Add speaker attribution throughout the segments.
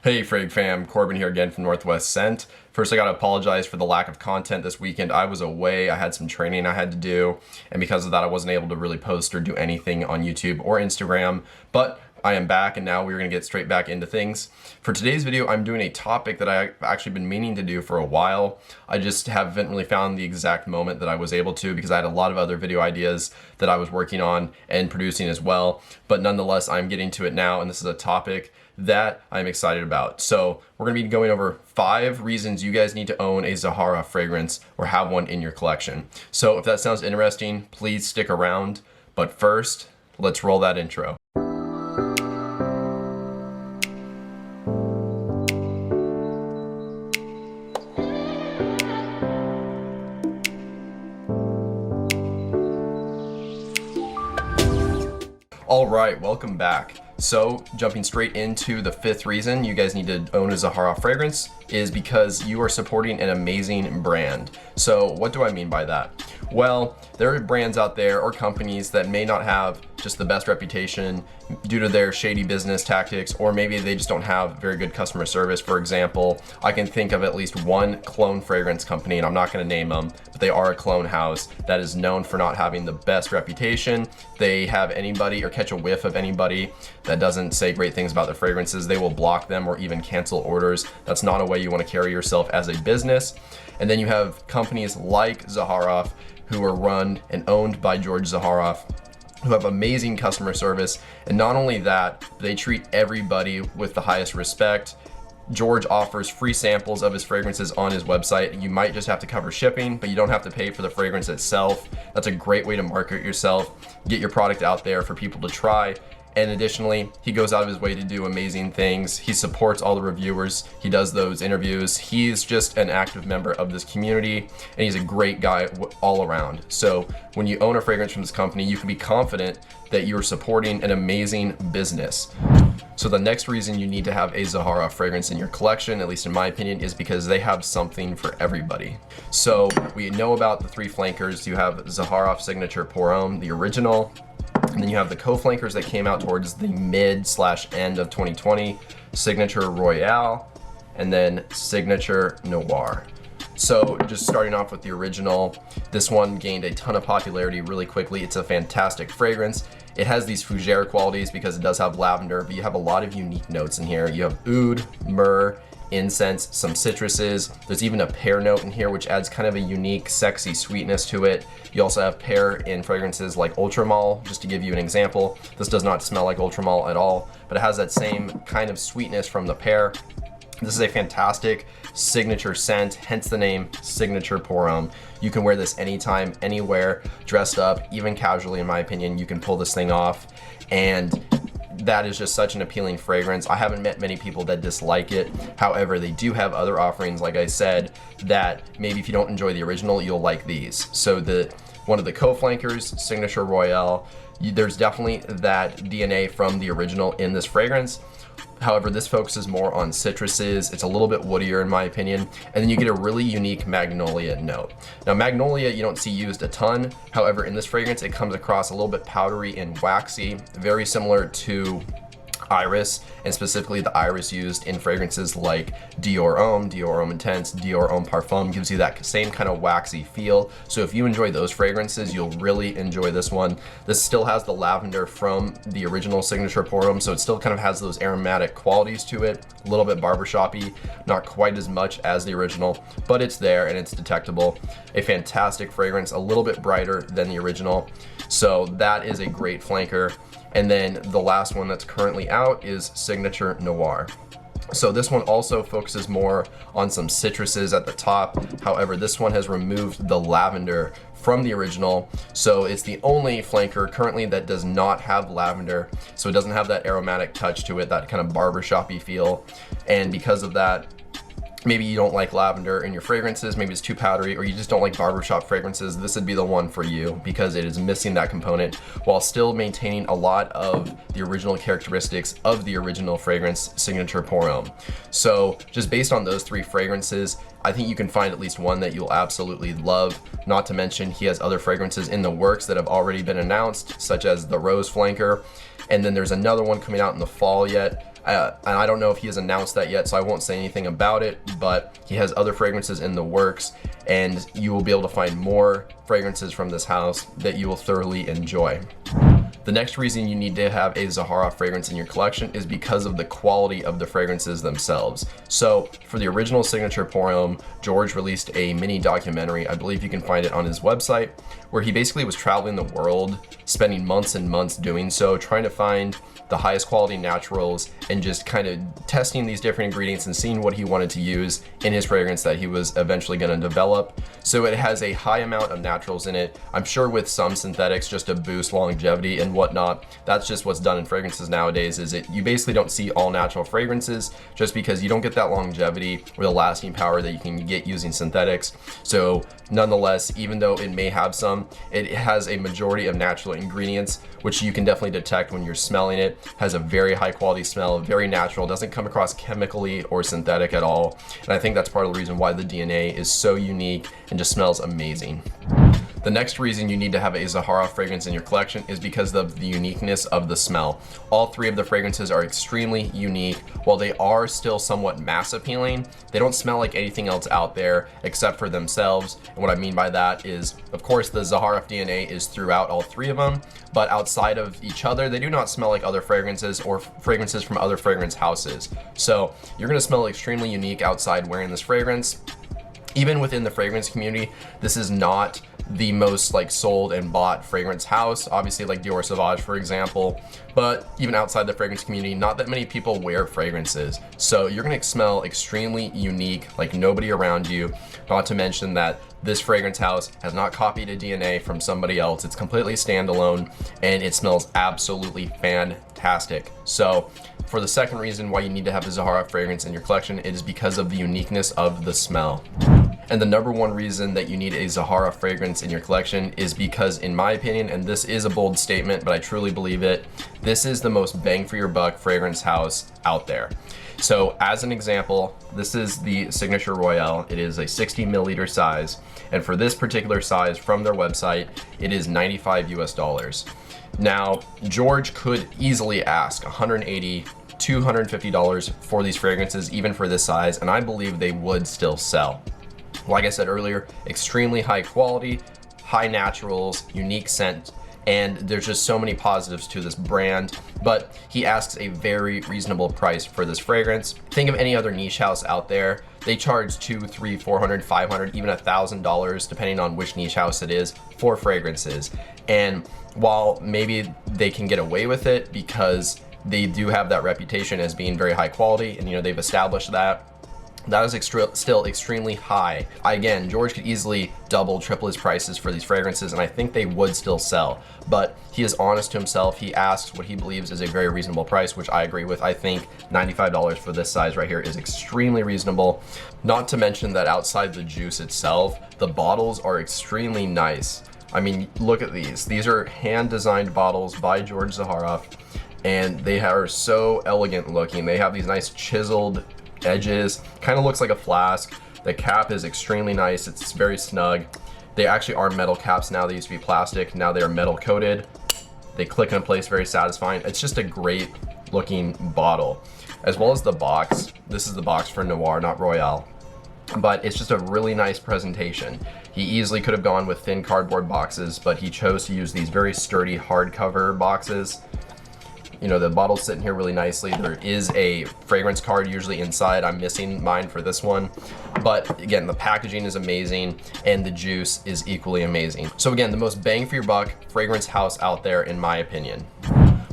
Speaker 1: Hey Frag fam, Corbin here again from Northwest Scent. First, I gotta apologize for the lack of content this weekend. I was away, I had some training I had to do, and because of that I wasn't able to really post or do anything on YouTube or Instagram, but I am back and now we're gonna get straight back into things. For today's video, I'm doing a topic that I've actually been meaning to do for a while. I just haven't really found the exact moment that I was able to because I had a lot of other video ideas that I was working on and producing as well. But nonetheless, I'm getting to it now, and this is a topic that I'm excited about. So we're gonna be going over 5 reasons you guys need to own a Zaharoff fragrance or have one in your collection. So if that sounds interesting, please stick around. But first, let's roll that intro. All right, welcome back. So jumping straight into the 5th reason you guys need to own a Zaharoff fragrance is because you are supporting an amazing brand. So what do I mean by that? Well, there are brands out there or companies that may not have just the best reputation due to their shady business tactics, or maybe they just don't have very good customer service. For example, I can think of at least one cologne fragrance company, and I'm not going to name them, but they are a cologne house that is known for not having the best reputation. They have anybody or catch a whiff of anybody that doesn't say great things about their fragrances, they will block them or even cancel orders. That's not a way you want to carry yourself as a business. And then you have companies like Zaharoff, who are run and owned by George Zaharoff, who have amazing customer service. And not only that, they treat everybody with the highest respect. George offers free samples of his fragrances on his website. You might just have to cover shipping, but you don't have to pay for the fragrance itself. That's a great way to market yourself, get your product out there for people to try. And additionally, he goes out of his way to do amazing things. He supports all the reviewers. He does those interviews. He's just an active member of this community, and he's a great guy all around. So when you own a fragrance from this company, you can be confident that you're supporting an amazing business. So the next reason you need to have a Zaharoff fragrance in your collection, at least in my opinion, is because they have something for everybody. So we know about the 3 flankers. You have Zaharoff Signature Pour Homme, the original, and then you have the co-flankers that came out towards the mid/end of 2020, Signature Royale, and then Signature Noir. So just starting off with the original, this one gained a ton of popularity really quickly. It's a fantastic fragrance. It has these fougere qualities because it does have lavender, but you have a lot of unique notes in here. You have oud, myrrh, incense, some citruses. There's even a pear note in here, which adds kind of a unique, sexy sweetness to it. You also have pear in fragrances like Ultramall, just to give you an example. This does not smell like Ultramall at all, but it has that same kind of sweetness from the pear. This is a fantastic signature scent, hence the name Signature Pour Homme. You can wear this anytime, anywhere, dressed up, even casually in my opinion. You can pull this thing off, and that is just such an appealing fragrance. I haven't met many people that dislike it. However, they do have other offerings, like I said, that maybe if you don't enjoy the original, you'll like these. So one of the co-flankers, Signature Royale, there's definitely that DNA from the original in this fragrance. However, this focuses more on citruses. It's a little bit woodier in my opinion. And then you get a really unique magnolia note. Now magnolia you don't see used a ton. However, in this fragrance, it comes across a little bit powdery and waxy, very similar to iris, and specifically the iris used in fragrances like Dior Homme Intense, Dior Homme Parfum gives you that same kind of waxy feel. So if you enjoy those fragrances, you'll really enjoy this one. This still has the lavender from the original Signature Pour Homme, so it still kind of has those aromatic qualities to it, a little bit barbershop-y, not quite as much as the original, but it's there and it's detectable. A fantastic fragrance, a little bit brighter than the original. So that is a great flanker. And then the last one that's currently out is Signature Noir. So this one also focuses more on some citruses at the top. However, this one has removed the lavender from the original. So it's the only flanker currently that does not have lavender. So it doesn't have that aromatic touch to it, that kind of barbershop-y feel. And because of that, maybe you don't like lavender in your fragrances, maybe it's too powdery, or you just don't like barbershop fragrances, this would be the one for you because it is missing that component while still maintaining a lot of the original characteristics of the original fragrance, Signature Pour Homme. So just based on those 3 fragrances, I think you can find at least one that you'll absolutely love. Not to mention he has other fragrances in the works that have already been announced, such as the Rose Flanker. And then there's another one coming out in the fall yet. And I don't know if he has announced that yet, so I won't say anything about it, but he has other fragrances in the works, and you will be able to find more fragrances from this house that you will thoroughly enjoy. The next reason you need to have a Zaharoff fragrance in your collection is because of the quality of the fragrances themselves. So for the original signature Pour Homme, George released a mini documentary, I believe you can find it on his website, where he basically was traveling the world, spending months and months doing so, trying to find the highest quality naturals and just kind of testing these different ingredients and seeing what he wanted to use in his fragrance that he was eventually going to develop. So it has a high amount of naturals in it, I'm sure with some synthetics just to boost longevity and whatnot. That's just what's done in fragrances nowadays, is you basically don't see all natural fragrances just because you don't get that longevity or the lasting power that you can get using synthetics. So nonetheless, even though it may have some, it has a majority of natural ingredients, which you can definitely detect when you're smelling it. Has a very high quality smell, very natural, doesn't come across chemically or synthetic at all. And I think that's part of the reason why the DNA is so unique and just smells amazing. The next reason you need to have a Zaharoff fragrance in your collection is because of the uniqueness of the smell. All three of the fragrances are extremely unique. While they are still somewhat mass appealing, they don't smell like anything else out there except for themselves. And what I mean by that is, of course, the Zaharoff DNA is throughout all three of them, but outside of each other, they do not smell like other fragrances or fragrances from other fragrance houses. So you're gonna smell extremely unique outside wearing this fragrance. Even within the fragrance community, this is not the most like sold and bought fragrance house, obviously like Dior Sauvage for example, but even outside the fragrance community, not that many people wear fragrances. So you're gonna smell extremely unique, like nobody around you, not to mention that this fragrance house has not copied a DNA from somebody else. It's completely standalone and it smells absolutely fantastic. So for the second reason why you need to have a Zaharoff fragrance in your collection, it is because of the uniqueness of the smell. And the number one reason that you need a Zaharoff fragrance in your collection is because, in my opinion, and this is a bold statement, but I truly believe it, this is the most bang for your buck fragrance house out there. So as an example, this is the Signature Royale. It is a 60 milliliter size. And for this particular size from their website, it is $95 US. Now, George could easily ask $180, $250 for these fragrances, even for this size, and I believe they would still sell. Like I said earlier, extremely high quality, high naturals, unique scent, and there's just so many positives to this brand, but he asks a very reasonable price for this fragrance. Think of any other niche house out there. They charge $200, $300, $400, $500, even $1,000, depending on which niche house it is, for fragrances. And while maybe they can get away with it because they do have that reputation as being very high quality, and they've established that, that is still extremely high. Again, George could easily double, triple his prices for these fragrances, and I think they would still sell. But he is honest to himself. He asks what he believes is a very reasonable price, which I agree with. I think $95 for this size right here is extremely reasonable. Not to mention that outside the juice itself, the bottles are extremely nice. I mean, look at these. These are hand-designed bottles by George Zaharoff, and they are so elegant looking. They have these nice chiseled edges, kind of looks like a flask. The cap is extremely nice. It's very snug. They actually are metal caps now. They used to be plastic. Now they are metal coated. They click in place, very satisfying. It's just a great looking bottle. As well as the box. This is the box for Noir, not Royale. But it's just a really nice presentation. He easily could have gone with thin cardboard boxes, but he chose to use these very sturdy hardcover boxes. The bottle's sitting here really nicely. There is a fragrance card usually inside. I'm missing mine for this one. But again, the packaging is amazing and the juice is equally amazing. So again, the most bang for your buck fragrance house out there, in my opinion.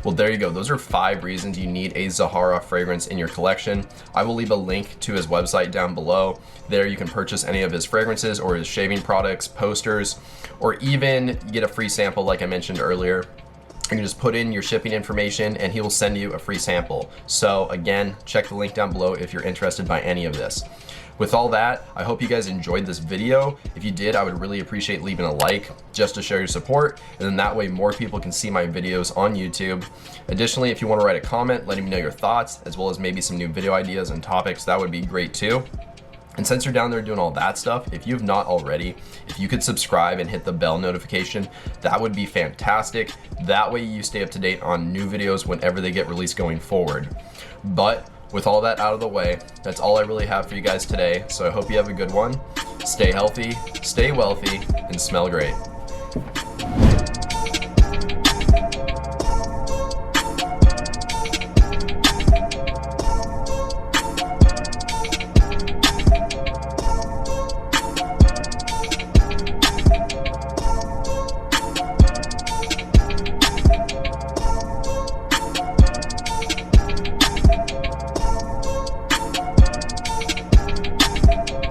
Speaker 1: Well, there you go. Those are 5 reasons you need a Zaharoff fragrance in your collection. I will leave a link to his website down below. There you can purchase any of his fragrances or his shaving products, posters, or even get a free sample like I mentioned earlier. You can just put in your shipping information and he will send you a free sample. So again, check the link down below if you're interested by any of this. With all that, I hope you guys enjoyed this video. If you did, I would really appreciate leaving a like just to show your support, and then that way more people can see my videos on YouTube. Additionally, if you want to write a comment letting me know your thoughts, as well as maybe some new video ideas and topics, that would be great too. And since you're down there doing all that stuff, if you have not already, if you could subscribe and hit the bell notification, that would be fantastic. That way you stay up to date on new videos whenever they get released going forward. But with all that out of the way, that's all I really have for you guys today. So I hope you have a good one. Stay healthy, stay wealthy, and smell great.